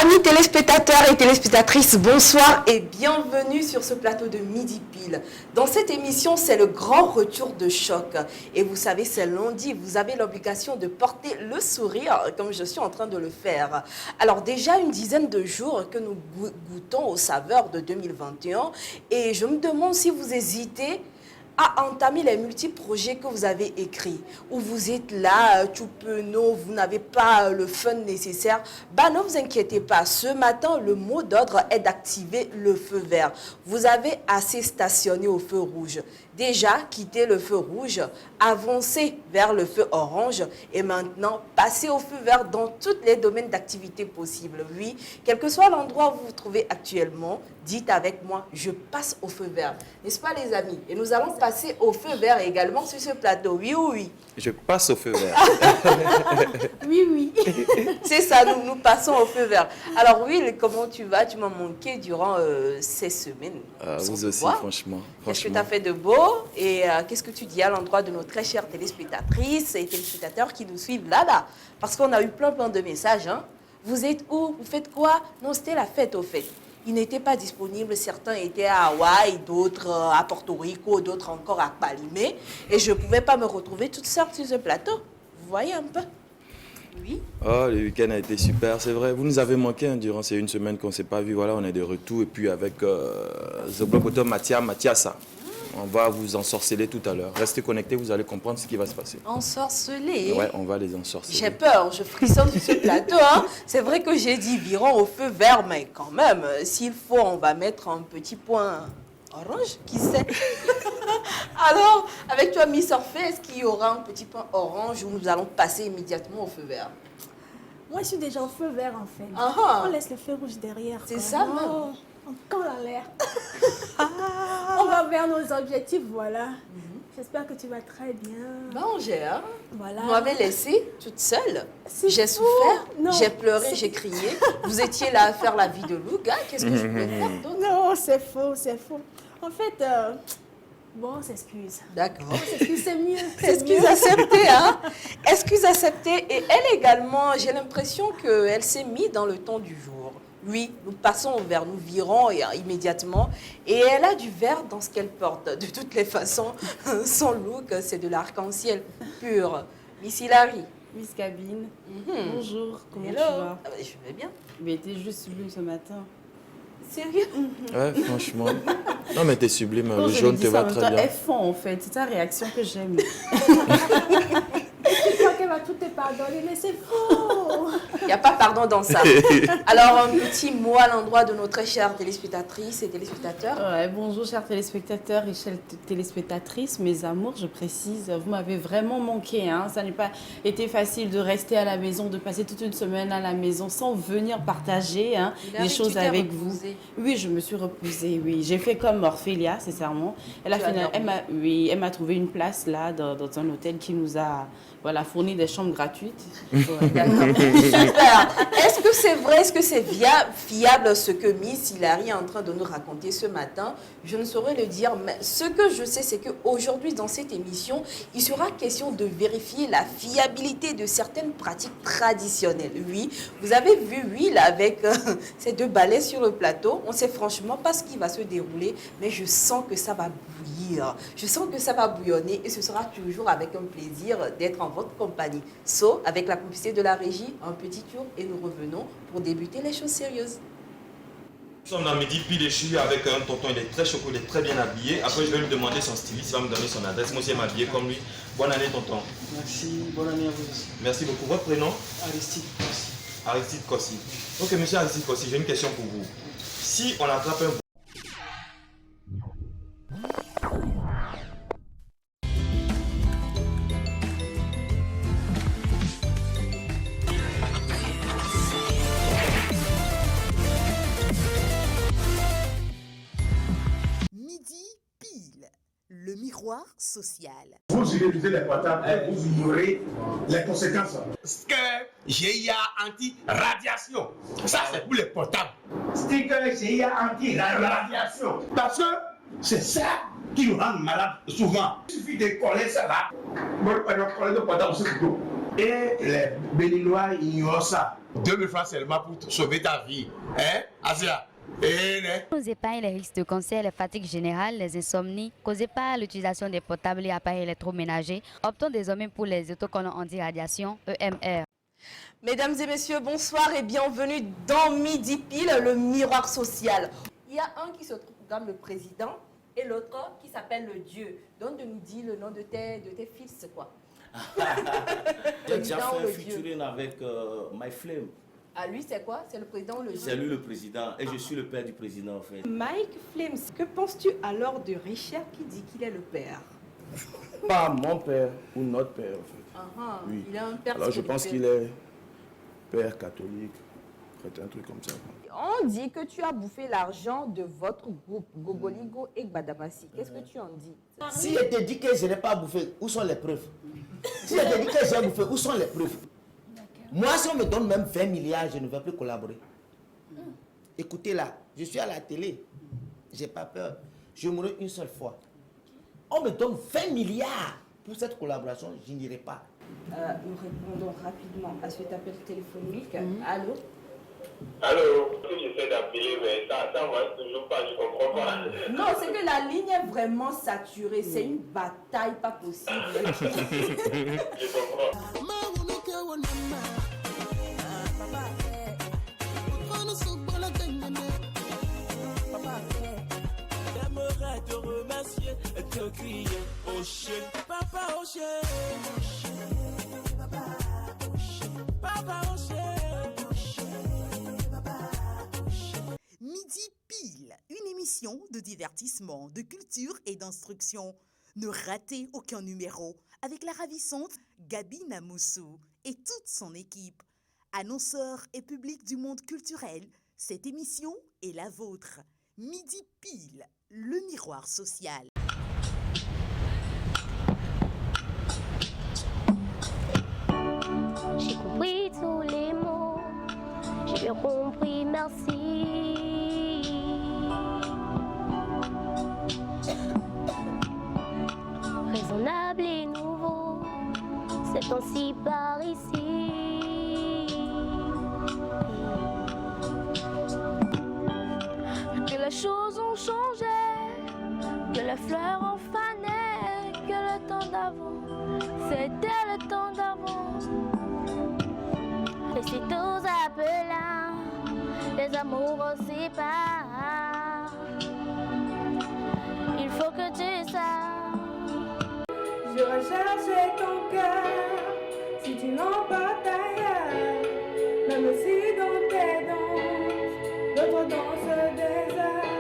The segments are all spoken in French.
Amis téléspectateurs et téléspectatrices, bonsoir et bienvenue sur ce plateau de Midi Pile. Dans cette émission, c'est le grand retour de Choc. Et vous savez, c'est lundi, vous avez l'obligation de porter le sourire comme je suis en train de le faire. Alors déjà une dizaine de jours que nous goûtons aux saveurs de 2021 et je me demande si vous hésitez à entamer les multiples projets que vous avez écrits, où vous êtes là, tout penaud, vous n'avez pas le fun nécessaire, bah ne vous inquiétez pas. Ce matin, le mot d'ordre est d'activer le feu vert. Vous avez assez stationné au feu rouge. Déjà, quittez le feu rouge, avancez vers le feu orange et maintenant, passez au feu vert dans tous les domaines d'activité possibles. Oui, quel que soit l'endroit où vous vous trouvez actuellement, dites avec moi, je passe au feu vert. N'est-ce pas les amis? Et nous allons passer au feu vert également sur ce plateau. Oui ou oui? Je passe au feu vert. Oui, oui. C'est ça, nous passons au feu vert. Alors Will, comment tu vas? Tu m'as manqué durant ces semaines. Vous aussi, franchement. Qu'est-ce que tu as fait de beau? Et qu'est-ce que tu dis à l'endroit de nos très chères téléspectatrices et téléspectateurs qui nous suivent là? Parce qu'on a eu plein de messages. Hein. Vous êtes où? Vous faites quoi? Non, c'était la fête au fait. Ils n'étaient pas disponibles. Certains étaient à Hawaï, d'autres à Porto Rico, d'autres encore à Palimé. Et je ne pouvais pas me retrouver toute seule sur ce plateau. Vous voyez un peu? Oui. Oh, le week-end a été super, c'est vrai. Vous nous avez manqué hein, durant ces une semaine qu'on ne s'est pas vu. Voilà, on est de retour. Et puis avec Zobloboto Mathiasa. On va vous ensorceler tout à l'heure. Restez connectés, vous allez comprendre ce qui va se passer. Ensorceler? Ouais, on va les ensorceler. J'ai peur, je frissonne sur ce plateau. Hein. C'est vrai que j'ai dit virons au feu vert, mais quand même, s'il faut, on va mettre un petit point orange, qui sait. Alors, avec toi, Miss Orphée, est-ce qu'il y aura un petit point orange où nous allons passer immédiatement au feu vert? Moi, je suis déjà au feu vert, en fait. Uh-huh. On laisse le feu rouge derrière. C'est ça, même. Encore en l'air. On va vers nos objectifs, voilà. J'espère que tu vas très bien. Bon, j'ai, hein. Voilà. Vous m'avez laissée toute seule. C'est J'ai fou. souffert, Non, j'ai pleuré, j'ai crié. Vous étiez là à faire la vie de loup, gars. Qu'est-ce que je peux faire d'autre? Non, c'est faux, c'est faux. En fait, bon, on s'excuse. D'accord. On s'excuse, c'est mieux. Excuse acceptée, hein. Excuse acceptée. Et elle également, j'ai l'impression qu'elle s'est mise dans le temps du jour. Oui, nous passons au vert, nous virons immédiatement. Et elle a du vert dans ce qu'elle porte. De toutes les façons, son look, c'est de l'arc-en-ciel pur. Miss Hilary. Miss Cabine, bonjour, comment Hello. tu vas? Je vais bien. Mais t'es juste sublime ce matin. Sérieux? Ouais, franchement. Non, mais t'es sublime, Quand le je jaune dis te ça, va en même très temps, bien. elle fond en fait, c'est ta réaction que j'aime. Je crois qu'elle va tout te pardonner, mais c'est faux. Il n'y a pas pardon dans ça. Alors, un petit mot à l'endroit de nos très chères téléspectatrices et téléspectateurs. Ouais, bonjour chers téléspectateurs et chères téléspectatrices, mes amours, je précise, vous m'avez vraiment manqué. Hein. Ça n'a pas été facile de rester à la maison, de passer toute une semaine à la maison sans venir partager hein, des choses avec vous. Oui, je me suis reposée, oui. J'ai fait comme Orphélia, sincèrement. Elle m'a trouvé une place là dans un hôtel qui nous a fourni des chambres gratuites. Ouais, super. Est-ce que c'est vrai, est-ce que c'est fiable ce que Miss Hilary est en train de nous raconter ce matin? Je ne saurais le dire, mais ce que je sais, c'est qu'aujourd'hui, dans cette émission, il sera question de vérifier la fiabilité de certaines pratiques traditionnelles. Oui, vous avez vu Will avec ces deux balais sur le plateau. On ne sait franchement pas ce qui va se dérouler, mais je sens que ça va bouillir. Je sens que ça va bouillonner et ce sera toujours avec un plaisir d'être en votre compagnie. So, avec la publicité de la régie, un petit tour et nous revenons pour débuter les choses sérieuses. Nous sommes dans Midi Pile et je suis avec un tonton, il est très choco, il est très bien habillé. Après, je vais lui demander son styliste, il va me donner son adresse. Moi aussi, je vais m'habiller comme lui. Bonne année, tonton. Merci, bonne année à vous aussi. Merci beaucoup. Votre prénom? Aristide Kossi. Aristide Kossi. Ok, monsieur Aristide Kossi, j'ai une question pour vous. Si on attrape un Midi Pile, le miroir social. Vous utilisez les portables et vous ignorez les conséquences. Sticker GIA anti-radiation. Ça, c'est pour les portables. Sticker GIA anti-radiation. Parce que c'est ça qui nous rend malades souvent. Il suffit de coller ça là. Bon, on a collé le portable sur le dos. Et les Béninois ignorent ça. 2000 francs seulement pour sauver ta vie. Hein, Asia? Nous épargne les risques de cancer, les fatigues générales, les insomnies causées par l'utilisation des portables et appareils électroménagers. Optons désormais pour les autocollants anti-radiation EMR. Mesdames et messieurs, bonsoir et bienvenue dans Midi Pile, le miroir social. Il y a un qui se trouve le président et l'autre qui s'appelle le Dieu. Donc de nous dire le nom de tes fils, c'est quoi? J'ai déjà fait un featuring avec My Flame. Ah, lui, c'est quoi? C'est le président ou le Dieu? C'est lui le président et je suis le père du président en fait. Mike Flames, que penses-tu alors de Richard qui dit qu'il est le père? Pas mon père ou notre père en fait. Oui. Il a un père. Alors je pense qu'il est père catholique, un truc comme ça. On dit que tu as bouffé l'argent de votre groupe, Gogoligo et Gbadabassi. Qu'est-ce que tu en dis? Si je te dis que je n'ai pas bouffé, où sont les preuves? Si je te dis que j'ai bouffé, où sont les preuves? Moi, si on me donne même 20 milliards, je ne vais plus collaborer. Écoutez là, je suis à la télé. J'ai pas peur. Je mourrai une seule fois. On me donne 20 milliards pour cette collaboration, je n'irai pas. Nous répondons rapidement à cet appel téléphonique. Allô? Allô, j'essaie d'appeler, mais ça marche toujours pas, je comprends pas. Non, c'est que la ligne est vraiment saturée. C'est une bataille pas possible. Je comprends. J'aimerais te remercier et te crier au chien, papa au chien, papa au chien. Midi Pile, une émission de divertissement, de culture et d'instruction. Ne ratez aucun numéro avec la ravissante Gabi Namoussou et toute son équipe. Annonceurs et public du monde culturel, cette émission est la vôtre. Midi Pile, le miroir social. J'ai compris tous les mots, j'ai bien compris, merci. Raisonnable et nouveau, c'est ainsi par ici. Que les choses ont changé, que les fleurs ont fané, que le temps d'avant, c'était le temps d'avant. Et si tous appelants, les amours aussi pas. Il faut que tu saches. Je recherche ton cœur, si tu n'en pas ailleurs, même si dans tes danses, d'autres dansent des heures.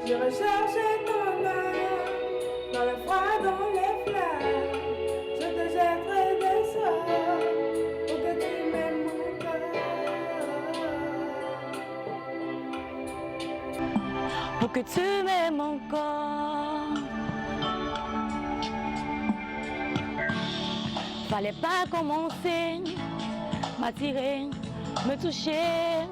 Je recherche ton âme, dans le froid, dans les fleurs, je te jetterai des sorts, pour que tu m'aimes mon cœur. Pour que tu m'aimes encore. Fallait pas commencer, m'attirer, me toucher.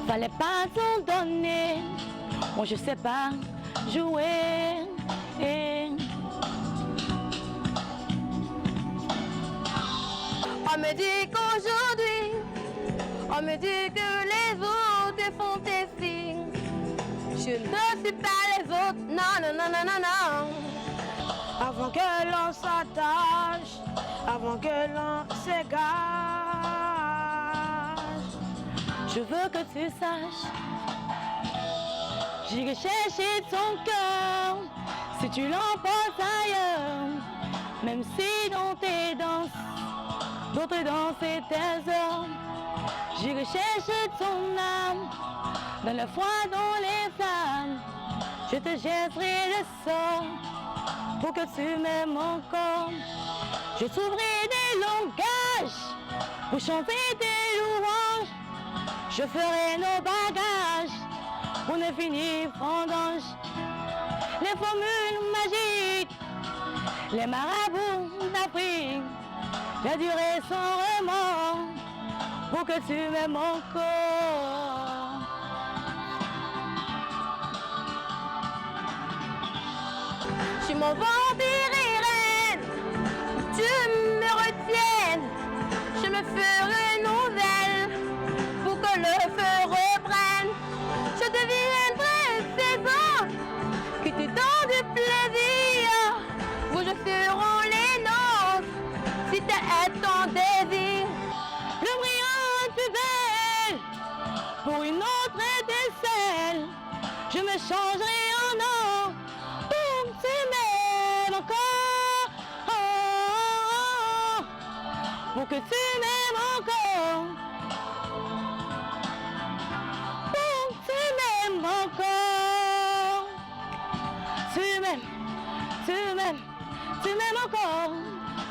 Fallait pas t'en donner, moi je sais pas jouer. On me dit qu'aujourd'hui, on me dit que les autres font des signes. Je ne suis pas les autres, non, non, non, non, non, non. Avant que l'on s'attache, avant que l'on s'égare, je veux que tu saches, j'irai chercher ton cœur, si tu l'emportes ailleurs, même si dans tes danses, d'autres danses et tes heures, j'irai chercher ton âme, dans le froid, dans les flammes, je te jetterai le sort, pour que tu m'aimes encore. Je trouverai des langages, pour chanter des louanges, je ferai nos bagages, pour ne finir vendange. Les formules magiques, les marabouts d'Afrique, la durée sans remords, pour que tu m'aimes encore. suis mon vampire reine. Tu me retiennes, je me ferai nouvelle pour que le feu reprenne. Je deviendrai février qui te donne du plaisir. Vous je ferons les noces si c'est ton désir. Je brillerai plus belle pour une autre étincelle. Je me changerai en or pour tu m'aimes encore. Pour que tu m'aimes encore. Pour que tu m'aimes encore. Tu m'aimes encore,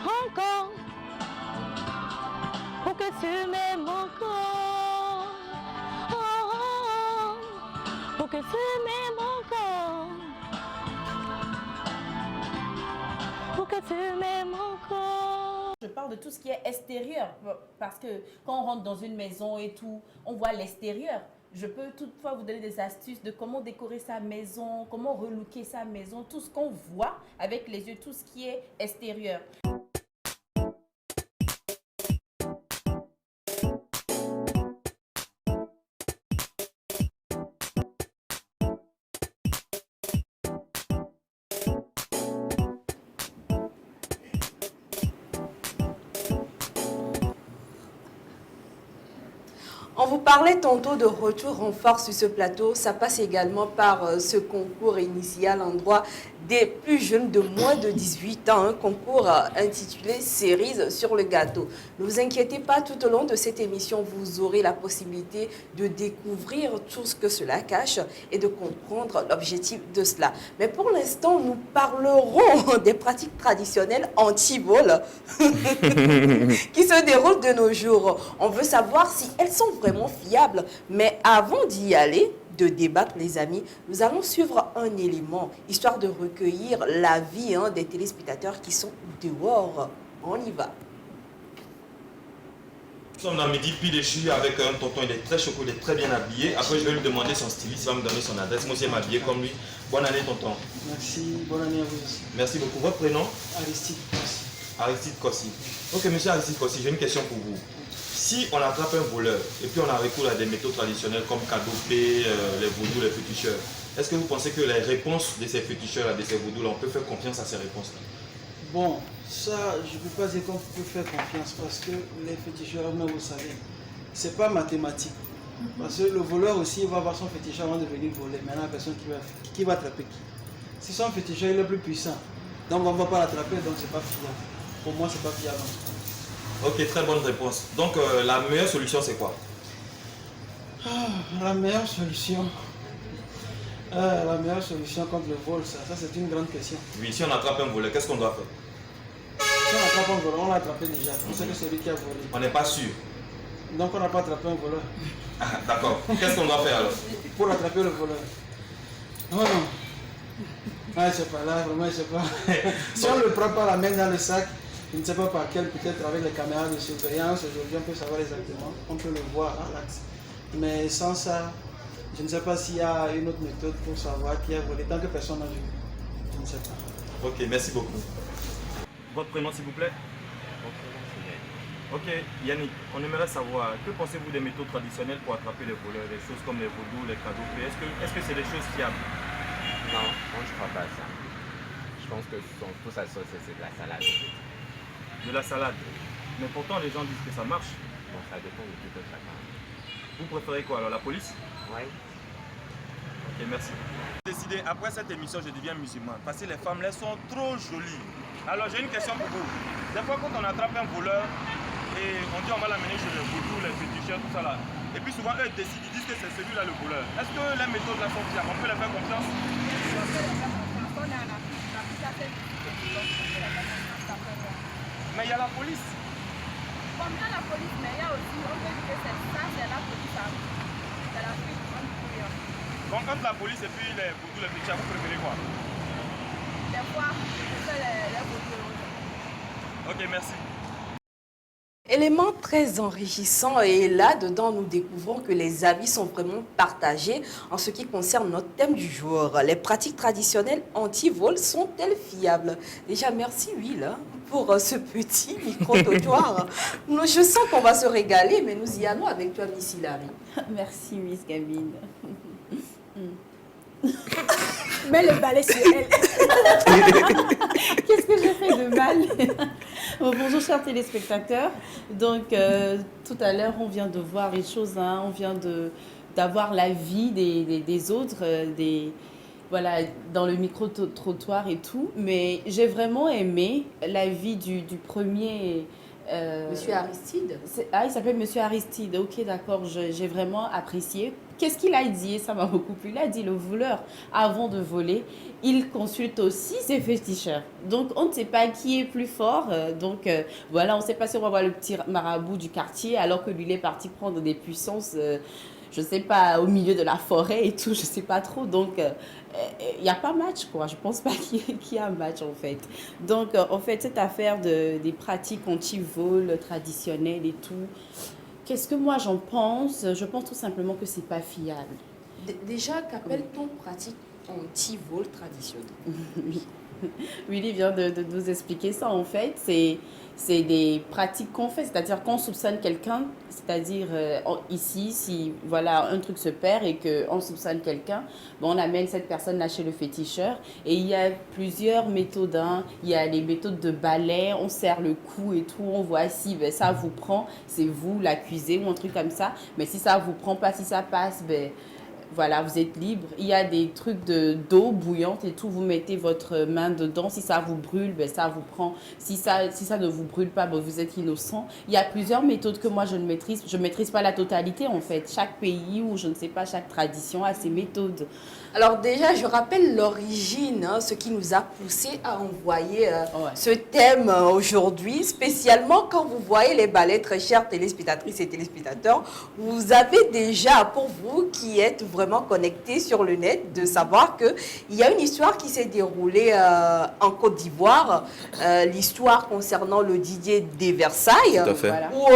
encore. Pour que tu m'aimes encore. Pour que tu m'aimes encore. Pour que tu m'aimes encore. Je parle de tout ce qui est extérieur, parce que quand on rentre dans une maison et tout, on voit l'extérieur. Je peux toutefois vous donner des astuces de comment décorer sa maison, comment relooker sa maison, tout ce qu'on voit avec les yeux, tout ce qui est extérieur. On vous parlait tantôt de retour en force sur ce plateau. Ça passe également par ce concours initial en droit des plus jeunes de moins de 18 ans. Un concours intitulé Cerise sur le gâteau. Ne vous inquiétez pas, tout au long de cette émission, vous aurez la possibilité de découvrir tout ce que cela cache et de comprendre l'objectif de cela. Mais pour l'instant, nous parlerons des pratiques traditionnelles anti-vol qui se déroulent de nos jours. On veut savoir si elles sont vraiment fiables. Mais avant d'y aller, de débattre, les amis, nous allons suivre un élément, histoire de recueillir l'avis des téléspectateurs qui sont dehors. On y va. Nous sommes dans Midi Pile et je suis avec un tonton, il est très choco, il est très bien habillé. Après, je vais lui demander son styliste, il va me donner son adresse. Moi aussi, m'habiller comme lui. Bonne année, tonton. Merci, bonne année à vous aussi. Merci beaucoup. Votre prénom? Aristide Kossi. Aristide Kossi. Ok, monsieur Aristide Kossi, j'ai une question pour vous. Si on attrape un voleur et puis on a recours à des méthodes traditionnelles comme Kadopé, les vaudous, les féticheurs, est-ce que vous pensez que les réponses de ces féticheurs, de ces vaudous-là, on peut faire confiance à ces réponses-là? Bon, ça, je ne peux pas dire qu'on peut faire confiance parce que les féticheurs, vous savez, ce n'est pas mathématique. Parce que le voleur aussi, il va avoir son féticheur avant de venir voler. Maintenant, la personne qui va attraper qui? Si son féticheur il est plus puissant, donc on ne va pas l'attraper, donc ce n'est pas fiable. Pour moi, ce n'est pas fiable. Ok, très bonne réponse. Donc, la meilleure solution, c'est quoi? La meilleure solution contre le vol, ça c'est une grande question. Oui, si on attrape un voleur, qu'est-ce qu'on doit faire? Si on attrape un voleur, on l'a attrapé déjà. On sait que c'est lui qui a volé. On n'est pas sûr. Donc on n'a pas attrapé un voleur. Ah, d'accord. Qu'est-ce qu'on doit faire alors? Pour attraper le voleur. Oh non. Ah, je sais pas, là, vraiment, je sais pas. Si on ne le prend pas la main dans le sac, je ne sais pas par quel, peut-être avec les caméras de surveillance, aujourd'hui on peut savoir exactement, on peut le voir à l'axe. Mais sans ça, je ne sais pas s'il y a une autre méthode pour savoir qui a volé, tant que personne n'a vu. Je ne sais pas. Ok, merci beaucoup. Votre prénom s'il vous plaît? Ok, Yannick, on aimerait savoir, que pensez-vous des méthodes traditionnelles pour attraper les voleurs, des choses comme les vaudous, les cadeaux? Est-ce que c'est des choses fiables? Non, moi je ne crois pas à ça. Je pense que tout ça, c'est de la salade. De la salade. Mais pourtant, les gens disent que ça marche. Bon, ça dépend de tout chacun. Vous préférez quoi alors, la police? Oui. Ok, merci. J'ai décidé, après cette émission, je deviens musulman. Parce que les femmes, elles sont trop jolies. Alors, j'ai une question pour vous. Des fois, quand on attrape un voleur, et on dit on va l'amener chez les vaudous, les féticheurs, tout ça là. Et puis souvent, eux décident, ils disent que c'est celui-là le voleur. Est-ce que les méthodes là sont fiables? On peut les faire confiance? Mais il y a la police. Bon, il y a la police, mais il y a aussi, on peut dire que c'est ça, c'est la police. C'est la police, on peut dire. Donc entre la police et puis les vaudous, les féticheurs, vous préférez quoi? Des fois, je fais les vaudous. Ok, merci. Élément très enrichissant et là-dedans, nous découvrons que les avis sont vraiment partagés en ce qui concerne notre thème du jour. Les pratiques traditionnelles anti-vol sont-elles fiables? Déjà, merci Will pour ce petit micro-trottoir. Je sens qu'on va se régaler, mais nous y allons avec toi, Miss Hilary. Merci, Miss Gabine. Mets le balai sur elle. Qu'est-ce que j'ai fait de mal? Bonjour chers téléspectateurs. Donc tout à l'heure on vient de voir les choses, hein. On vient d'avoir l'avis des autres, voilà, dans le micro-trottoir et tout. Mais j'ai vraiment aimé l'avis du premier... Monsieur Aristide. Ah, il s'appelle Monsieur Aristide. Ok, d'accord, j'ai vraiment apprécié. Qu'est-ce qu'il a dit? Ça m'a beaucoup plu. Il a dit le voleur, avant de voler, il consulte aussi ses féticheurs. Donc, on ne sait pas qui est plus fort. Voilà, on ne sait pas si on va voir le petit marabout du quartier alors que lui, il est parti prendre des puissances, je ne sais pas, au milieu de la forêt et tout, je ne sais pas trop. Donc, il n'y a pas match, quoi. Je ne pense pas qu'il y a un match, en fait. Donc, en fait, cette affaire des pratiques anti-vol traditionnelles et tout, qu'est-ce que moi j'en pense? Je pense tout simplement que c'est pas fiable. Déjà, qu'appelle-t-on pratique anti-vol traditionnelle? Willy vient de nous expliquer ça. En fait, c'est des pratiques qu'on fait, c'est-à-dire qu'on soupçonne quelqu'un, c'est-à-dire ici, si voilà, un truc se perd et qu'on soupçonne quelqu'un, bon, on amène cette personne-là chez le féticheur et il y a plusieurs méthodes. Hein. Il y a les méthodes de balai, on serre le cou et tout, on voit si ben, ça vous prend, c'est vous l'accusé ou un truc comme ça, mais si ça vous prend pas, si ça passe, ben... Voilà, vous êtes libre. Il y a des trucs d'eau bouillante et tout. Vous mettez votre main dedans. Si ça vous brûle, ben ça vous prend. Si ça ne vous brûle pas, ben vous êtes innocent. Il y a plusieurs méthodes que moi je ne maîtrise. Je ne maîtrise pas la totalité en fait. Chaque pays ou je ne sais pas, chaque tradition a ses méthodes. Alors déjà, je rappelle l'origine, hein, ce qui nous a poussé à envoyer ce thème aujourd'hui, spécialement quand vous voyez les balais, très chères téléspectatrices et téléspectateurs, vous avez déjà, pour vous qui êtes vraiment connectés sur le net, de savoir qu'il y a une histoire qui s'est déroulée en Côte d'Ivoire, l'histoire concernant le Didier des Versailles, où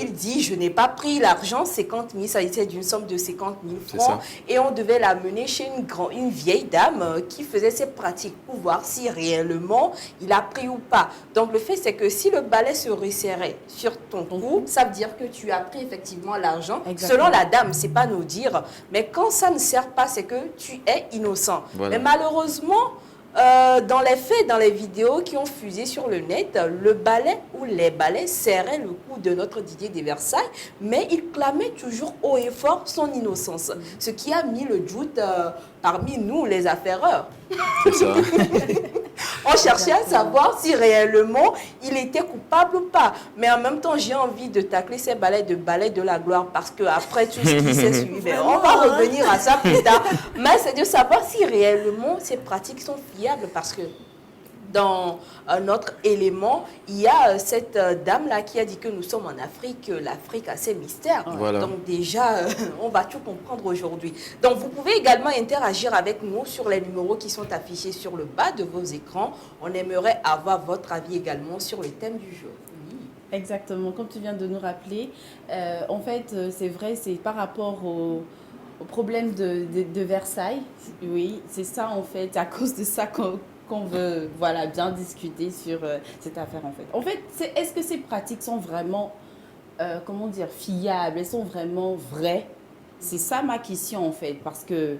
il dit, je n'ai pas pris l'argent, 50 000, ça a été d'une somme de 50 000 francs, et on devait l'amener chez une vieille dame qui faisait ses pratiques pour voir si réellement il a pris ou pas. Donc le fait c'est que si le balai se resserrait sur ton cou, ça veut dire que tu as pris effectivement l'argent. Selon la dame, c'est pas nous dire, mais quand ça ne sert pas, c'est que tu es innocent. Voilà. Mais malheureusement, dans les faits, dans les vidéos qui ont fusé sur le net, le balai ou les balais serraient le cou de notre Didier des Versailles, mais il clamait toujours haut et fort son innocence, ce qui a mis le doute parmi nous, les affaireurs. C'est ça. On cherchait à savoir si réellement il était coupable ou pas. Mais en même temps, j'ai envie de tacler ces balais de la gloire parce qu'après tout ce qui s'est suivi, on va revenir à ça plus tard. Mais c'est de savoir si réellement ces pratiques sont fiables parce que dans un autre élément, il y a cette dame-là qui a dit que nous sommes en Afrique, l'Afrique a ses mystères. Voilà. Donc déjà, on va tout comprendre aujourd'hui. Donc vous pouvez également interagir avec nous sur les numéros qui sont affichés sur le bas de vos écrans. On aimerait avoir votre avis également sur le thème du jour. Exactement, comme tu viens de nous rappeler, en fait, c'est vrai, c'est par rapport au problème de Versailles. Oui, c'est ça en fait, c'est à cause de ça qu'on veut voilà, bien discuter sur cette affaire en fait. En fait, est-ce que ces pratiques sont vraiment, comment dire, fiables? Elles sont vraiment vraies? C'est ça ma question en fait, parce que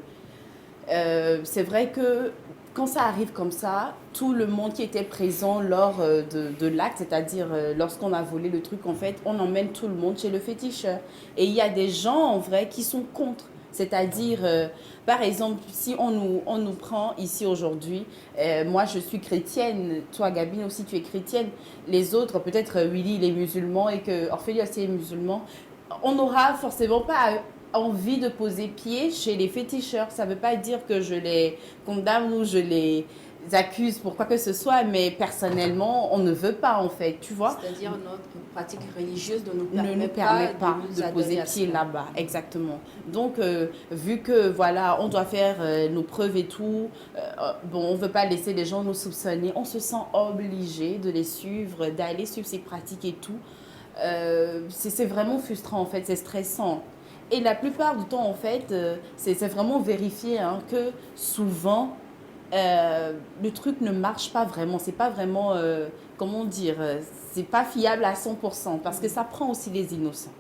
c'est vrai que quand ça arrive comme ça, tout le monde qui était présent lors de l'acte, c'est-à-dire lorsqu'on a volé le truc, en fait, on emmène tout le monde chez le féticheur. Et il y a des gens en vrai qui sont contre. C'est-à-dire, par exemple, si on nous prend ici aujourd'hui, moi je suis chrétienne, toi Gabine aussi tu es chrétienne, les autres, peut-être Willy il est musulman et que Orphélie aussi est musulman, on n'aura forcément pas envie de poser pied chez les féticheurs. Ça ne veut pas dire que je les condamne ou je les accuse pour quoi que ce soit, mais personnellement, on ne veut pas en fait, tu vois. C'est-à-dire notre pratique religieuse ne nous permet pas de poser pied là-bas, exactement. Donc, vu que voilà, on doit faire nos preuves et tout, bon, on ne veut pas laisser les gens nous soupçonner, on se sent obligé de les suivre, d'aller suivre ces pratiques et tout. c'est vraiment frustrant en fait, c'est stressant. Et la plupart du temps en fait, c'est vraiment vérifié hein, que souvent le truc ne marche pas vraiment. C'est pas vraiment, comment dire, c'est pas fiable à 100% parce que ça prend aussi les innocents.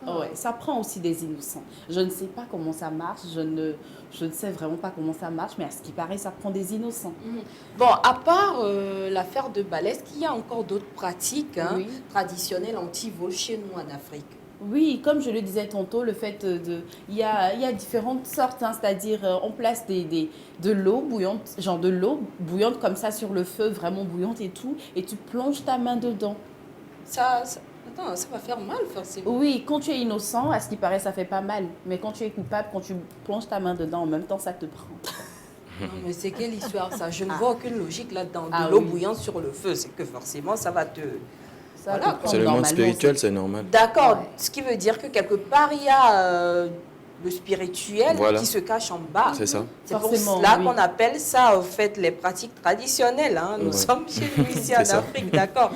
Ouais, ça prend aussi des innocents. Je ne sais pas comment ça marche, je ne sais vraiment pas comment ça marche, mais à ce qui paraît, ça prend des innocents. Bon, à part l'affaire de Bâle, est-ce qu'il y a encore d'autres pratiques hein, traditionnelles anti-vol chez nous en Afrique? Oui, comme je le disais tantôt, le fait il y a différentes sortes, hein, c'est-à-dire on place de l'eau bouillante, genre de l'eau bouillante comme ça sur le feu, vraiment bouillante et tout, et tu plonges ta main dedans. Attends, ça va faire mal forcément. Oui, quand tu es innocent, à ce qui paraît, ça fait pas mal. Mais quand tu es coupable, quand tu plonges ta main dedans, en même temps, ça te prend. Non, mais c'est quelle histoire ça? Je ne vois aucune logique là-dedans. De l'eau bouillante sur le feu, c'est que forcément, ça va te... Voilà, c'est le monde spirituel, c'est normal. D'accord, ce qui veut dire que quelque part, il y a le spirituel qui se cache en bas. C'est ça. C'est pour cela qu'on appelle ça, en fait, les pratiques traditionnelles. Hein. Nous sommes chez nous ici en Afrique, d'accord.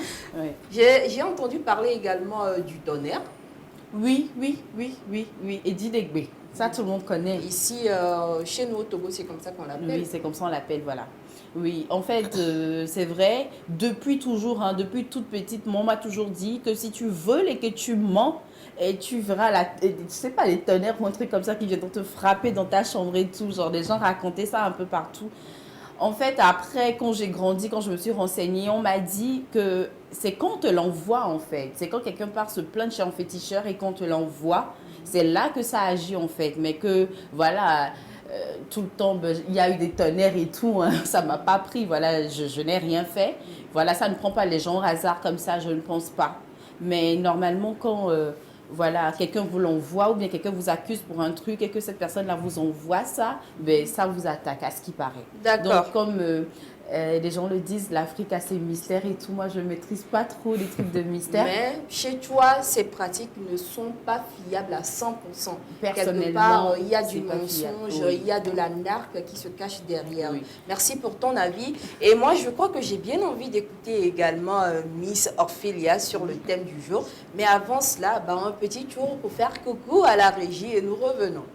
J'ai entendu parler également du tonnerre. Oui. Eddie Degbe. Ça, tout le monde connaît. Ici, chez nous au Togo, c'est comme ça qu'on l'appelle. Oui, c'est comme ça qu'on l'appelle, voilà. Oui, en fait, c'est vrai, depuis toujours, hein, depuis toute petite, on m'a toujours dit que si tu voles et que tu mens, et tu verras, je sais pas, les tonnerres ou un truc comme ça qui viennent te frapper dans ta chambre et tout, genre des gens racontaient ça un peu partout. En fait, après, quand j'ai grandi, quand je me suis renseignée, on m'a dit que c'est quand on te l'envoie, en fait. C'est quand quelqu'un part se plaindre chez un féticheur et qu'on te l'envoie, c'est là que ça agit, en fait. Mais que, voilà... tout le temps, il y a eu des tonnerres et tout, hein, ça ne m'a pas pris, voilà, je n'ai rien fait. Voilà, ça ne prend pas les gens au hasard comme ça, je ne pense pas. Mais normalement, quand voilà, quelqu'un vous l'envoie ou bien quelqu'un vous accuse pour un truc et que cette personne-là vous envoie ça, ben, ça vous attaque, à ce qui paraît. D'accord. Donc, comme les gens le disent, l'Afrique a ses mystères et tout, moi, je ne maîtrise pas trop les trucs de mystère. Mais chez toi, ces pratiques ne sont pas fiables à 100%. Personnellement, quelque part, il y a du c'est pas mensonge, fiable. il y a de la narque qui se cache derrière. Merci pour ton avis. Et moi, je crois que j'ai bien envie d'écouter également Miss Orphelia sur le thème du jour. Mais avant cela, un petit tour pour faire coucou à la régie et nous revenons.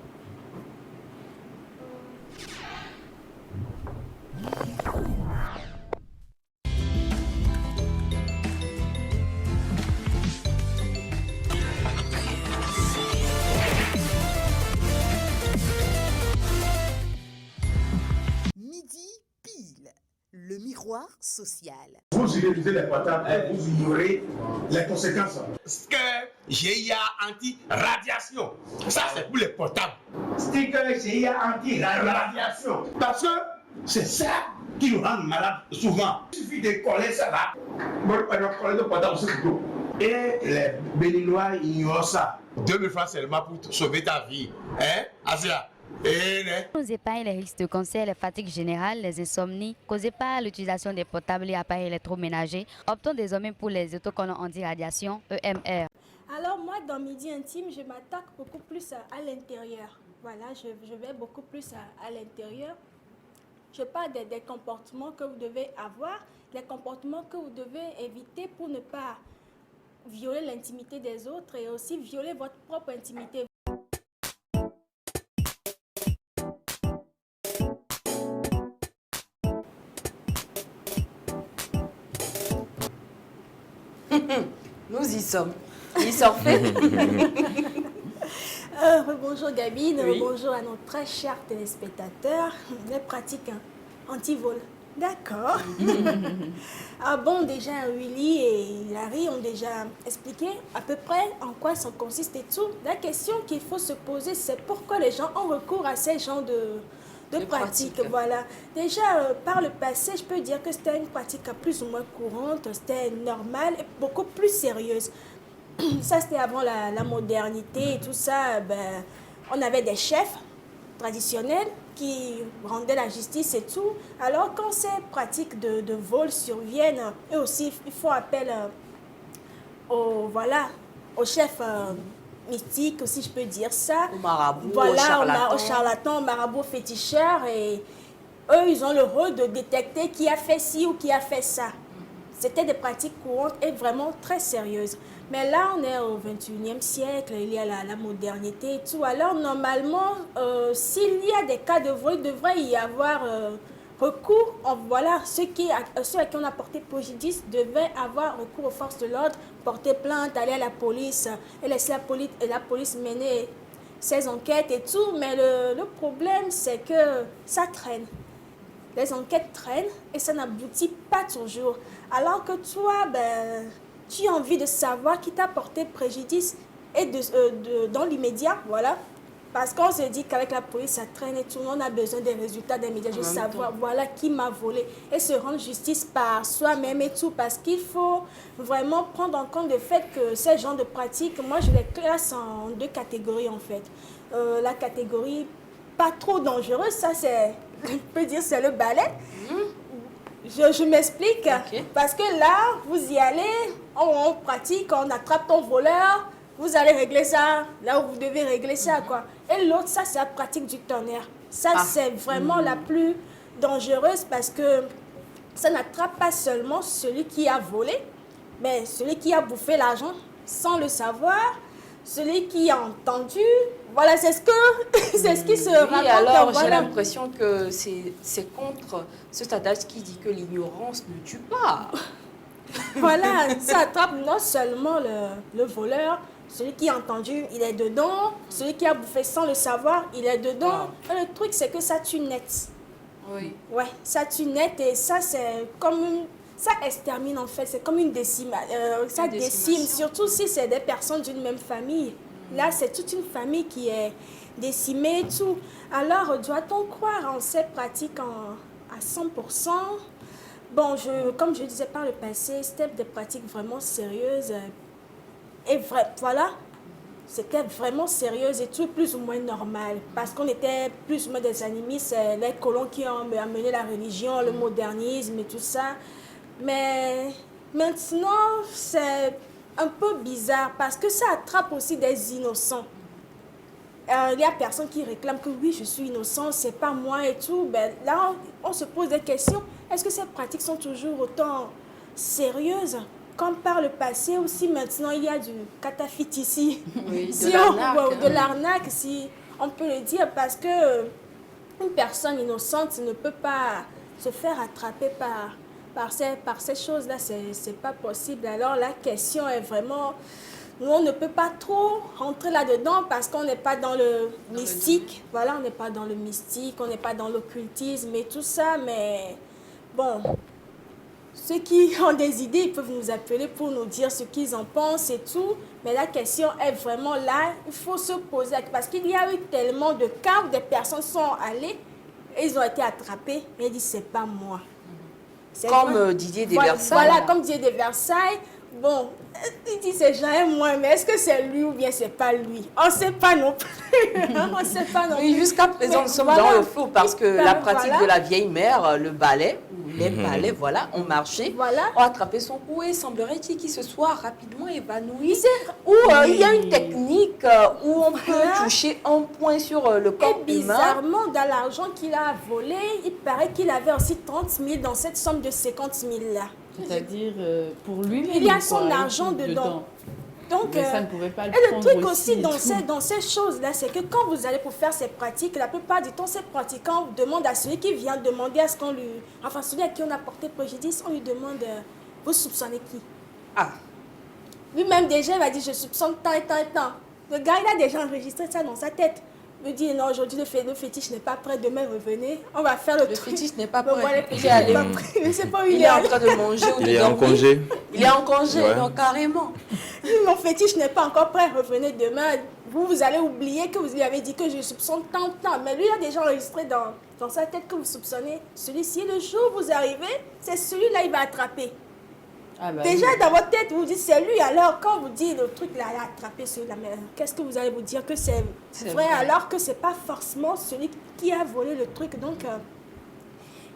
Midi pile, le miroir social. Vous utilisez les portables, vous ignorez les conséquences. Sticker GIA anti-radiation. Ça, c'est pour les portables. Sticker GIA anti-radiation. Parce que c'est ça qui nous rend malades souvent. Il suffit de coller ça là. On coller le portable sur le dos. Et les Béninois ignorent ça. 2000 francs seulement pour sauver ta vie. Hein, Asia? Nous épargne les risques de cancer, les fatigues générales, les insomnies causées par l'utilisation des portables et appareils électroménagers. Optons désormais pour les autocollants anti-radiation, EMR. Alors moi, dans Midi Intime, je m'attaque beaucoup plus à l'intérieur. Voilà, je vais beaucoup plus à l'intérieur. Je parle des comportements que vous devez avoir, les comportements que vous devez éviter pour ne pas violer l'intimité des autres et aussi violer votre propre intimité. Nous y sommes. Il s'en fait. Bonjour Gabine, Oui. bonjour à nos très chers téléspectateurs. Les pratiques anti-vol. D'accord. Ah bon, déjà Willy et Larry ont déjà expliqué à peu près en quoi ça consiste et tout. La question qu'il faut se poser, c'est pourquoi les gens ont recours à ces genres de pratiques. Voilà. Déjà, par le passé, je peux dire que c'était une pratique plus ou moins courante, c'était normal et beaucoup plus sérieuse. Ça, c'était avant la modernité et tout ça. Ben, on avait des chefs traditionnels qui rendaient la justice et tout. Alors, quand ces pratiques de vol surviennent, eux aussi, il faut appel au chef mystique, si je peux dire ça. Au marabout, voilà, au charlatan. Au charlatan, au marabout féticheur. Et eux, ils ont le rôle de détecter qui a fait ci ou qui a fait ça. C'était des pratiques courantes et vraiment très sérieuses. Mais là, on est au 21e siècle, il y a la modernité et tout. Alors, normalement, s'il y a des cas de vol, il devrait y avoir recours. Voilà, ceux à qui on a porté préjudice devaient avoir recours aux forces de l'ordre, porter plainte, aller à la police et laisser la police mener ses enquêtes et tout. Mais le problème, c'est que ça traîne. Les enquêtes traînent et ça n'aboutit pas toujours. Alors que toi, tu as envie de savoir qui t'a porté préjudice et dans l'immédiat, voilà. Parce qu'on se dit qu'avec la police, ça traîne et tout le monde a besoin des résultats des médias. Je veux savoir, voilà, qui m'a volé. Et se rendre justice par soi-même et tout. Parce qu'il faut vraiment prendre en compte le fait que ces genres de pratiques, moi, je les classe en 2 catégories, en fait. La catégorie pas trop dangereuse, ça, c'est, on peut dire, c'est le balai. Je m'explique. Okay. Parce que là, vous y allez, on pratique, on attrape ton voleur, vous allez régler ça là où vous devez régler ça, quoi. Et l'autre, ça, c'est la pratique du tonnerre. Ça, c'est vraiment la plus dangereuse parce que ça n'attrape pas seulement celui qui a volé, mais celui qui a bouffé l'argent sans le savoir, celui qui a entendu. Voilà, c'est ce qui se raconte. Oui, alors voilà. J'ai l'impression que c'est contre cet adage qui dit que l'ignorance ne tue pas. Voilà, ça attrape non seulement le voleur, celui qui a entendu, il est dedans, celui qui a bouffé sans le savoir, il est dedans. Et le truc, c'est que ça tue net. Oui. Ouais, ça tue net et ça, c'est comme ça extermine en fait, c'est comme une ça décime, surtout si c'est des personnes d'une même famille. Là, c'est toute une famille qui est décimée et tout. Alors, doit-on croire en ces pratiques à 100%? Bon, comme je disais par le passé, c'était des pratiques vraiment sérieuses. Et voilà, c'était vraiment sérieux et tout, plus ou moins normal. Parce qu'on était plus ou moins des animistes, les colons qui ont amené la religion, le modernisme et tout ça. Mais maintenant, c'est un peu bizarre parce que ça attrape aussi des innocents. Il y a personne qui réclame que oui, je suis innocent, c'est pas moi et tout. Ben, là, on se pose des questions. Est-ce que ces pratiques sont toujours autant sérieuses comme par le passé aussi? Maintenant, il y a du catafit ici. Oui, de l'arnaque, si on peut le dire, parce que une personne innocente ne peut pas se faire attraper par ces choses-là. C'est pas possible. Alors, la question est vraiment... Nous, on ne peut pas trop rentrer là-dedans parce qu'on n'est pas dans le mystique. Voilà, on n'est pas dans le mystique, on n'est pas dans l'occultisme et tout ça. Mais bon, ceux qui ont des idées, ils peuvent nous appeler pour nous dire ce qu'ils en pensent et tout. Mais la question est vraiment là, il faut se poser. Parce qu'il y a eu tellement de cas où des personnes sont allées et ils ont été attrapés. Et ils disent, c'est pas moi. Comme Didier des Versailles. Voilà, comme Didier des Versailles. Bon, il dit c'est Jean et moi, mais est-ce que c'est lui ou bien c'est pas lui? On ne sait pas non plus. On sait pas non plus. Oui, jusqu'à présent, nous sommes dans le flou parce que la pratique de la vieille mère, le balai, les balais, voilà, ont marché, ont attrapé son cou et semblerait-il qu'il se soit rapidement évanoui. Ou il y a une technique où on peut toucher un point sur le corps humain. Et bizarrement, dans l'argent qu'il a volé, il paraît qu'il avait aussi 30 000 dans cette somme de 50 000 là. C'est-à-dire pour lui-même. Il y a son argent dedans. Donc, ça ne pouvait pas le et le truc aussi dans ces choses-là, c'est que quand vous allez pour faire ces pratiques, la plupart du temps, ces pratiquants demandent à celui qui vient demander à ce qu'on lui... Enfin, celui à qui on a porté préjudice, on lui demande, vous soupçonnez qui? Ah. Lui-même déjà, il va dire, je soupçonne tant et tant et tant. Le gars, il a déjà enregistré ça dans sa tête. Il me dit, non, aujourd'hui, le fétiche n'est pas prêt, demain, revenez. On va faire le truc. Le fétiche n'est pas prêt. Il ne sait pas où il est en train de manger ou de dormir. Il est en congé. Il est en congé, donc carrément. Mon fétiche n'est pas encore prêt, revenez demain. Vous allez oublier que vous lui avez dit que je soupçonne tant. Mais lui, il a déjà enregistré dans sa tête que vous soupçonnez. Celui-ci, le jour où vous arrivez, c'est celui-là, il va attraper. Ah bah déjà, oui. dans votre tête, vous dites c'est lui. Alors, quand vous dites le truc là, il a attrapé celui-là, mais qu'est-ce que vous allez vous dire que c'est vrai alors que c'est pas forcément celui qui a volé le truc. Donc,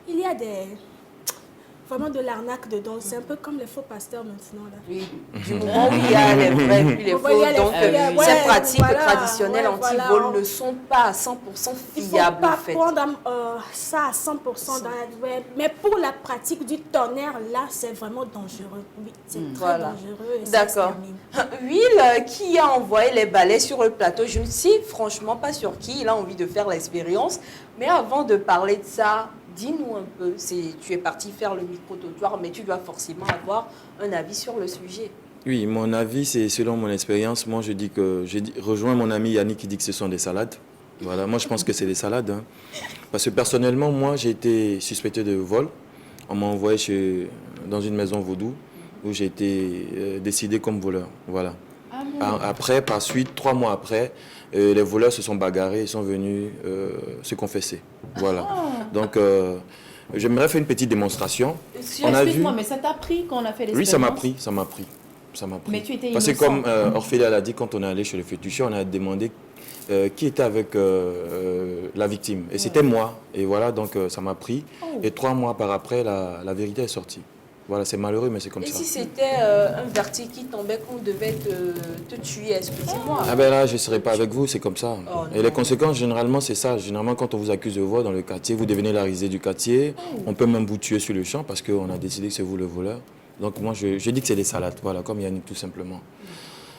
il y a des... vraiment de l'arnaque dedans. C'est un peu comme les faux pasteurs maintenant. Là. Oui, du moment où il y a les vrais puis les faux, donc ces pratiques traditionnelles anti-vol ne sont pas à 100% fiables. Il ne faut pas prendre ça à 100% dans la... Mais pour la pratique du tonnerre, là, c'est vraiment dangereux. Oui, c'est très dangereux. D'accord. Will, qui a envoyé les balais sur le plateau, je ne sais franchement pas sur qui il a envie de faire l'expérience. Mais avant de parler de ça, dis-nous un peu. Tu es parti faire le micro-trottoir, mais tu dois forcément avoir un avis sur le sujet. Oui, mon avis, c'est selon mon expérience. Moi, je dis que j'ai rejoint mon ami Yannick qui dit que ce sont des salades. Voilà, moi, je pense que c'est des salades. Hein. Parce que personnellement, moi, j'ai été suspecté de vol. On m'a envoyé dans une maison vaudou où j'ai été décidé comme voleur. Voilà. Après, par suite, 3 mois après, les voleurs se sont bagarrés et sont venus se confesser. Voilà. Donc, j'aimerais faire une petite démonstration. Explique-moi, mais ça t'a pris quand on a fait l'expérience? Oui, ça m'a pris. Mais tu étais Parce innocent. que comme Orphélia l'a dit, quand on est allé chez le féticheur, on a demandé qui était avec la victime. Et c'était moi. Et voilà, donc ça m'a pris. Et 3 mois par après, la vérité est sortie. Voilà, c'est malheureux, mais c'est comme ça. Et si c'était un verdict qui tombait qu'on devait te tuer, excusez-moi. Ah ben là, je ne serai pas avec vous, c'est comme ça. Et les conséquences, généralement, c'est ça. Généralement, quand on vous accuse de vol dans le quartier, vous devenez la risée du quartier. On peut même vous tuer sur le champ parce qu'on a décidé que c'est vous le voleur. Donc moi, je dis que c'est des salades, voilà, comme Yannick, tout simplement.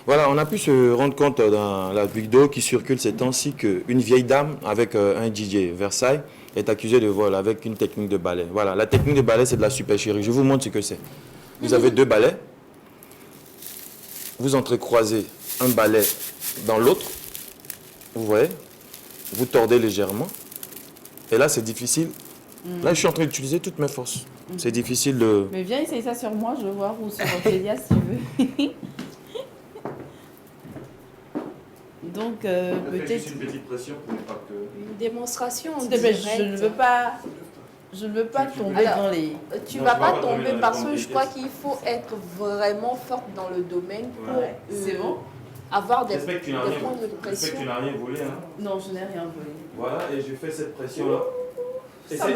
Voilà, on a pu se rendre compte dans la vidéo qui circule ces temps-ci qu'une vieille dame avec un DJ Versailles est accusée de vol avec une technique de balai. Voilà, la technique de balai, c'est de la supercherie. Je vous montre ce que c'est. Vous avez 2 balais. Vous entrecroisez un balai dans l'autre. Vous voyez? Vous tordez légèrement. Et là, c'est difficile. Là, je suis en train d'utiliser toutes mes forces. C'est difficile de... Mais viens essayer ça sur moi, je veux voir, ou sur Ophélia si tu veux. Donc, peut-être... une petite pression pour ne pas que... Une démonstration. S'il te plaît, je ne veux pas tomber dans les... Tu ne vas pas tomber parce que je crois qu'il faut être vraiment forte dans le domaine pour C'est bon avoir des points de pression. J'espère que tu n'as rien volé. Hein. Non, je n'ai rien volé. Voilà, et je fais cette pression-là. Essaie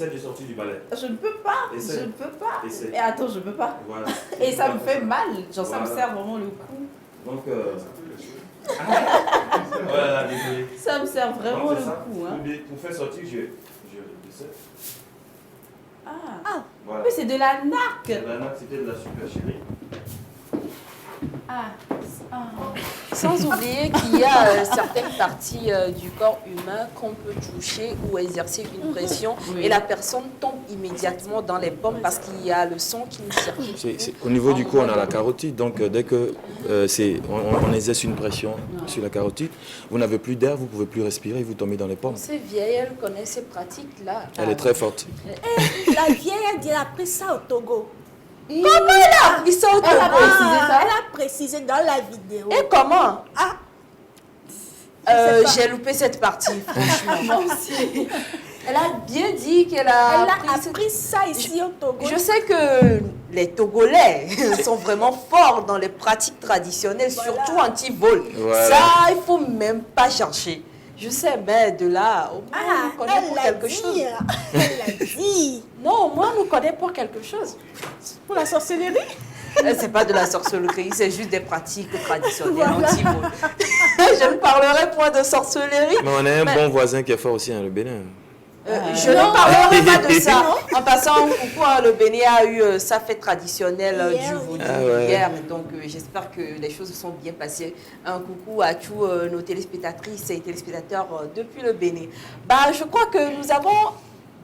de sortir du balai. Je ne peux pas, Essaie. je ne peux pas. Essaie. Et attends, je ne peux pas. Voilà. Et ça me fait mal, genre ça me serre vraiment le cou. Donc, voilà, désolé. Ça me sert vraiment le ça. coup. Hein. Pour faire sortir, je redescends. Ah, voilà. Mais c'est de la narque. De la narque, c'était de la supercherie. Sans oublier qu'il y a certaines parties du corps humain qu'on peut toucher ou exercer une pression et la personne tombe immédiatement dans les pommes parce qu'il y a le sang qui nous circule. Au niveau du cou, on a la carotide, donc dès que on exerce une pression sur la carotide, vous n'avez plus d'air, vous ne pouvez plus respirer et vous tombez dans les pommes. Ces vieilles, elle connaît ces pratiques-là. Elle est très forte. La vieille, elle a appris ça au Togo. Comment elle a appris ça au Togo? Elle a précisé dans la vidéo. Et comment? J'ai loupé cette partie, franchement. Moi aussi. Elle a bien dit qu'elle a appris ça ici au Togo. Je sais que les Togolais sont vraiment forts dans les pratiques traditionnelles, surtout anti-vol. Voilà. Ça, il ne faut même pas chercher. Je sais, mais de là, au moins, on connaît pour quelque chose. Elle l'a dit. Non, moi, on nous connaît pour quelque chose. Pour la sorcellerie? C'est pas de la sorcellerie, c'est juste des pratiques traditionnelles anti-vol. Je ne parlerai point de sorcellerie. Mais on a un bon voisin qui est fort aussi, le Bénin. Je ne parlerai pas de ça. En passant, le Bénin a eu sa fête traditionnelle du vaudou hier. Donc, j'espère que les choses se sont bien passées. Un coucou à tous nos téléspectatrices et téléspectateurs depuis le Bénin. Je crois que nous avons